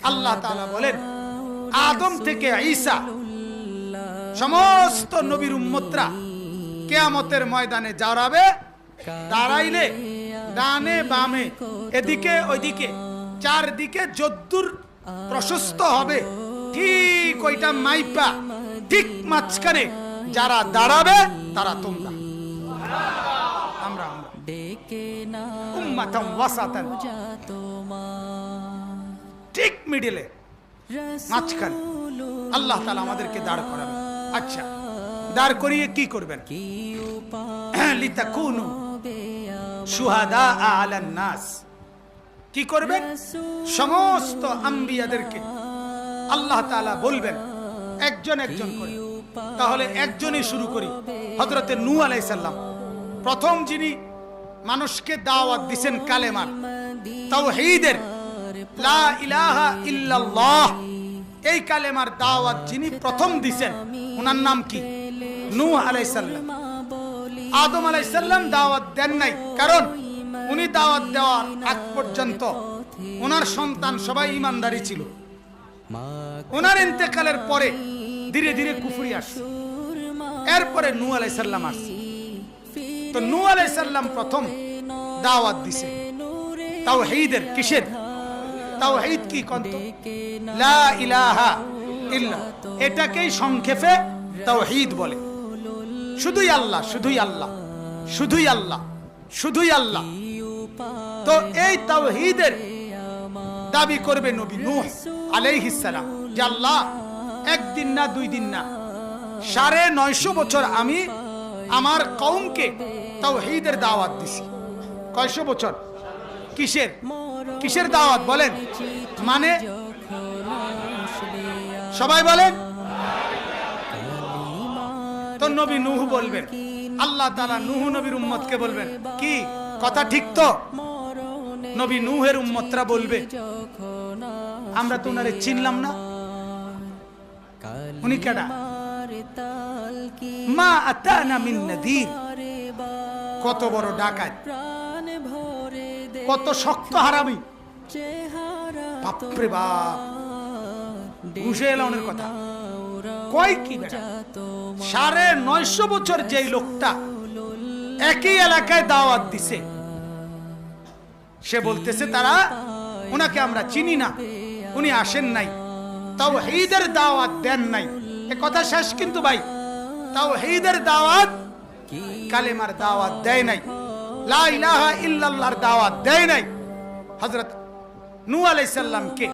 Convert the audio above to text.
আল্লাহ তাআলা বলেন আদম থেকে ঈসা সমস্ত নবীর উম্মতরা কিয়ামতের ময়দানে দাঁড়াইলে ডানে বামে এদিকে ওইদিকে চারদিকে যদ্দুর প্রশস্ত হবে ঠিক ওইটা মাইপা ঠিক মাঝখানে যারা দাঁড়াবে তারা তোমরা আমরা উম্মাতাম ওয়াসাতান ঠিক মিডলে মাঝখানে আল্লাহ তাআলা আমাদেরকে দাঁড় করাবেন। আচ্ছা, দাঁড় করিয়ে কি করবেন? লিতাকুনু শুহাদা আলান নাস। কি করবেন? সমস্ত আম্বিয়াদেরকে আল্লাহ তাআলা বলবেন একজন একজন করে। তাহলে একজনই শুরু করি। হযরতে নূহ আলাইহিস সালাম প্রথম যিনি মানুষকে দাওয়াত দিবেন কালেমার, তাওহীদের, লা ইলাহা ইল্লাল্লাহ, এই কালেমার দাওয়াত যিনি প্রথম দিবেন ওনার নাম কি? নূহ আলাইহিস সালাম। আদম আলাইহিস সালাম দাওয়াত দেন নাই, কারণ উনি দাওয়াত দেওয়ার আগ পর্যন্ত ওনার সন্তান সবাই ঈমানদারি ছিল। ওনার ইন্তেকালের পরে ধীরে ধীরে কুফরি আসছে, এরপরে নূহ আলাইহিস সালাম আসছে। তো নূহ আলাইহিস সালাম প্রথম দাওয়াত দিছে তাওহীদের। কিসের তাওহীদ? কি কন্ত? লা ইলাহা ইল্লা, এটাকেই সংক্ষেপে তাওহীদ বলে। শুধুই আল্লাহ, শুধুই আল্লাহ, শুধুই আল্লাহ, শুধুই আল্লাহ। তো এই তাওহীদের দাবি করবে নবী নূহ আলাইহিস সালাম যে আল্লাহ একদিন না দুই দিন না 950 বছর আমি আমার কওমকে তাওহীদের দাওয়াত দিছি। কয়শো বছর? কিসের কিসের দাওয়াত বলেন? মানে সবাই বলেন। তো নবী নূহ বলবেন, আল্লাহ তাআলা নূহ নবীর উম্মতকে বলবেন, কি কথা ঠিক তো? নবী নূহের উম্মতরা বলবে আমরা তো উনারে চিনলাম না, উনি কেডা? মা আতানা মিন নাযীর। কত বড় ডাকাত, কত শক্ত হারামি, বাপরে বাপ। ঘুষে এলানের কথা কয় কি? 950 বছর যেই লোকটা একই এলাকায় দাওয়াত দিছে, সে বলতেছে তারা উনাকে আমরা চিনি না, উনি আসেন নাই, তাওহীদের দাওয়াত দেন নাই। এ কথা শেষ কিন্তু ভাই, তাওহীদের দাওয়াত, কালেমার দাওয়াত দেয় নাই, লা ইলাহা ইল্লাল্লাহর দাওয়াত দেয় নাই। হযরত নূহ আলাইহিস সালামকে